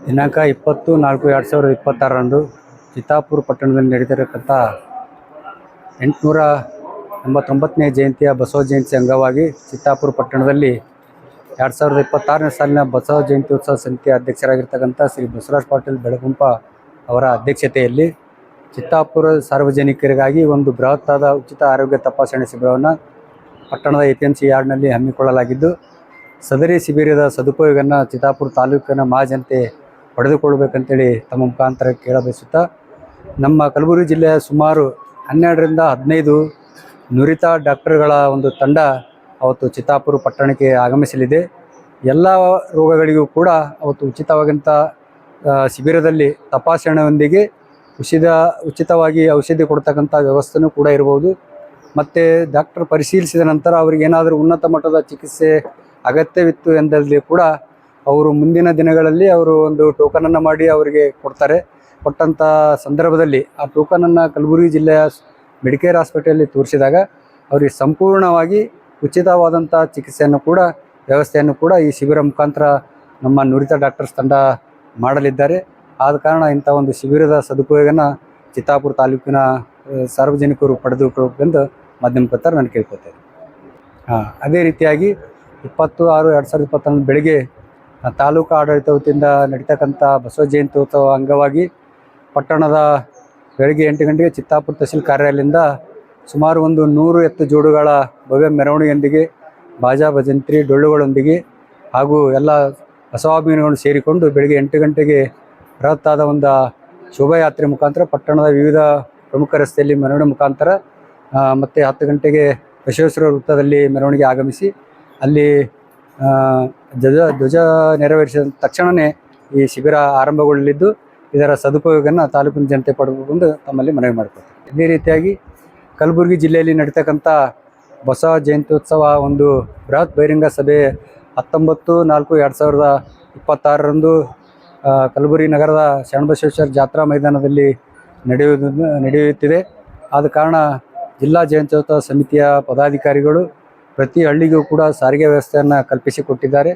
ದಿನಾಂಕ 20-4-2026ರಂದು ಚಿತ್ತಾಪುರ ಪಟ್ಟಣದಲ್ಲಿ ನಡೆದಿರತಕ್ಕಂಥ 889ನೇ ಜಯಂತಿಯ ಬಸವ ಜಯಂತಿ ಅಂಗವಾಗಿ ಚಿತ್ತಾಪುರ ಪಟ್ಟಣದಲ್ಲಿ 2026ನೇ ಸಾಲಿನ ಬಸವ ಜಯಂತಿ ಉತ್ಸವ ಸಮಿತಿಯ ಅಧ್ಯಕ್ಷರಾಗಿರ್ತಕ್ಕಂಥ ಶ್ರೀ ಬಸವರಾಜ್ ಪಾಟೀಲ್ ಬೆಳಗುಂಪ ಅವರ ಅಧ್ಯಕ್ಷತೆಯಲ್ಲಿ ಚಿತ್ತಾಪುರ ಸಾರ್ವಜನಿಕರಿಗಾಗಿ ಒಂದು ಬೃಹತ್ತಾದ ಉಚಿತ ಆರೋಗ್ಯ ತಪಾಸಣೆ ಶಿಬಿರವನ್ನು ಪಟ್ಟಣದ APMC ಯಾರ್ಡ್ನಲ್ಲಿ ಹಮ್ಮಿಕೊಳ್ಳಲಾಗಿದ್ದು, ಸದರಿ ಶಿಬಿರದ ಸದುಪಯೋಗವನ್ನು ಚಿತ್ತಾಪುರ ತಾಲೂಕಿನ ಮಹಾಜನತೆ ಪಡೆದುಕೊಳ್ಳಬೇಕಂತೇಳಿ ತಮ್ಮ ಮುಖಾಂತರ ಕೇಳಬಯಸುತ್ತಾ, ನಮ್ಮ ಕಲಬುರಗಿ ಜಿಲ್ಲೆಯ ಸುಮಾರು 12ರಿಂದ 15 ನುರಿತ ಡಾಕ್ಟರ್ಗಳ ಒಂದು ತಂಡ ಅವತ್ತು ಚಿತ್ತಾಪುರ ಪಟ್ಟಣಕ್ಕೆ ಆಗಮಿಸಲಿದೆ. ಎಲ್ಲ ರೋಗಗಳಿಗೂ ಕೂಡ ಅವತ್ತು ಉಚಿತವಾದಂಥ ಶಿಬಿರದಲ್ಲಿ ತಪಾಸಣೆಯೊಂದಿಗೆ ಉಚಿತವಾಗಿ ಔಷಧಿ ಕೊಡ್ತಕ್ಕಂಥ ವ್ಯವಸ್ಥೆನೂ ಕೂಡ ಇರ್ಬೋದು. ಮತ್ತು ಡಾಕ್ಟರ್ ಪರಿಶೀಲಿಸಿದ ನಂತರ ಅವರಿಗೇನಾದರೂ ಉನ್ನತ ಮಟ್ಟದ ಚಿಕಿತ್ಸೆ ಅಗತ್ಯವಿತ್ತು ಎಂದಲ್ಲಿ ಕೂಡ ಅವರು ಮುಂದಿನ ದಿನಗಳಲ್ಲಿ ಅವರು ಒಂದು ಟೋಕನನ್ನು ಮಾಡಿ ಅವರಿಗೆ ಕೊಡ್ತಾರೆ. ಕೊಟ್ಟಂಥ ಸಂದರ್ಭದಲ್ಲಿ ಆ ಟೋಕನನ್ನು ಕಲಬುರಗಿ ಜಿಲ್ಲೆಯ ಮೆಡಿಕೇರ್ ಹಾಸ್ಪಿಟಲಲ್ಲಿ ತೋರಿಸಿದಾಗ ಅವರಿಗೆ ಸಂಪೂರ್ಣವಾಗಿ ಉಚಿತವಾದಂಥ ಚಿಕಿತ್ಸೆಯನ್ನು ಕೂಡ ವ್ಯವಸ್ಥೆಯನ್ನು ಕೂಡ ಈ ಶಿಬಿರ ಮುಖಾಂತರ ನಮ್ಮ ನುರಿತ ಡಾಕ್ಟರ್ಸ್ ತಂಡ ಮಾಡಲಿದ್ದಾರೆ. ಆದ ಕಾರಣ ಇಂಥ ಒಂದು ಶಿಬಿರದ ಸದುಪಯೋಗನ ಚಿತ್ತಾಪುರ ತಾಲೂಕಿನ ಸಾರ್ವಜನಿಕರು ಪಡೆದುಕೊಳ್ಳಬೇಕೆಂದು ಮಾಧ್ಯಮ ಮುಖಾಂತರ ನಾನು ಕೇಳ್ಕೊತೇನೆ. ಅದೇ ರೀತಿಯಾಗಿ 20-6-2021 ಬೆಳಗ್ಗೆ ತಾಲೂಕು ಆಡಳಿತ ವತಿಯಿಂದ ನಡೀತಕ್ಕಂಥ ಬಸವ ಜಯಂತಿ ಉತ್ಸವ ಅಂಗವಾಗಿ ಪಟ್ಟಣದ ಬೆಳಗ್ಗೆ 8 ಗಂಟೆಗೆ ಚಿತ್ತಾಪುರ ತಹಸೀಲ್ ಕಾರ್ಯಾಲಯದಿಂದ ಸುಮಾರು ಒಂದು 100 ಎತ್ತು ಜೋಡುಗಳ ಭವ್ಯ ಮೆರವಣಿಗೆಯೊಂದಿಗೆ ಬಾಜಾ ಭಜಂತ್ರಿ ಡೊಳ್ಳುಗಳೊಂದಿಗೆ ಹಾಗೂ ಎಲ್ಲ ಬಸವಾಭಿಮಾನಿಗಳು ಸೇರಿಕೊಂಡು ಬೆಳಗ್ಗೆ 8 ಗಂಟೆಗೆ ಬೃಹತ್ತಾದ ಒಂದು ಶೋಭಾಯಾತ್ರೆ ಮುಖಾಂತರ ಪಟ್ಟಣದ ವಿವಿಧ ಪ್ರಮುಖ ರಸ್ತೆಯಲ್ಲಿ ಮೆರವಣಿಗೆ ಮುಖಾಂತರ ಮತ್ತು 10 ಗಂಟೆಗೆ ಬಸವೇಶ್ವರ ವೃತ್ತದಲ್ಲಿ ಮೆರವಣಿಗೆ ಆಗಮಿಸಿ ಅಲ್ಲಿ ಧ್ವಜ ನೆರವೇರಿಸಿದ ತಕ್ಷಣವೇ ಈ ಶಿಬಿರ ಆರಂಭಗೊಳ್ಳಲಿದ್ದು, ಇದರ ಸದುಪಯೋಗವನ್ನು ತಾಲೂಕಿನ ಜನತೆ ಪಡೆದುಕೊಂಡು ತಮ್ಮಲ್ಲಿ ಮನವಿ ಮಾಡಿಕೊಳ್ತಾರೆ. ಇದೇ ರೀತಿಯಾಗಿ ಕಲಬುರಗಿ ಜಿಲ್ಲೆಯಲ್ಲಿ ನಡೀತಕ್ಕಂಥ ಬಸವ ಜಯಂತ್ಯೋತ್ಸವ ಒಂದು ಬೃಹತ್ ಬಹಿರಂಗ ಸಭೆ 19-4-2026ರಂದು ಕಲಬುರಗಿ ನಗರದ ಶರಣಬಸವೇಶ್ವರ ಜಾತ್ರಾ ಮೈದಾನದಲ್ಲಿ ನಡೆಯುತ್ತಿದೆ. ಆದ ಕಾರಣ ಜಿಲ್ಲಾ ಜಯಂತ್ಯೋತ್ಸವ ಸಮಿತಿಯ ಪದಾಧಿಕಾರಿಗಳು ಪ್ರತಿ ಹಳ್ಳಿಗೂ ಕೂಡ ಸಾರಿಗೆ ವ್ಯವಸ್ಥೆಯನ್ನು ಕಲ್ಪಿಸಿಕೊಟ್ಟಿದ್ದಾರೆ.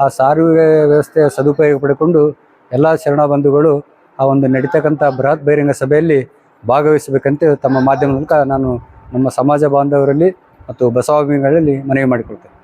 ಆ ಸಾರಿಗೆ ವ್ಯವಸ್ಥೆಯ ಸದುಪಯೋಗ ಪಡೆದುಕೊಂಡು ಎಲ್ಲ ಶರಣ ಬಂಧುಗಳು ಆ ಒಂದು ನಡೀತಕ್ಕಂಥ ಬೃಹತ್ ಬಹಿರಂಗ ಸಭೆಯಲ್ಲಿ ಭಾಗವಹಿಸಬೇಕಂತ ತಮ್ಮ ಮಾಧ್ಯಮದ ಮೂಲಕ ನಾನು ನಮ್ಮ ಸಮಾಜ ಬಾಂಧವರಲ್ಲಿ ಮತ್ತು ಬಸವಾಭಿಮಾನಿಗಳಲ್ಲಿ ಮನವಿ ಮಾಡಿಕೊಳ್ತೇನೆ.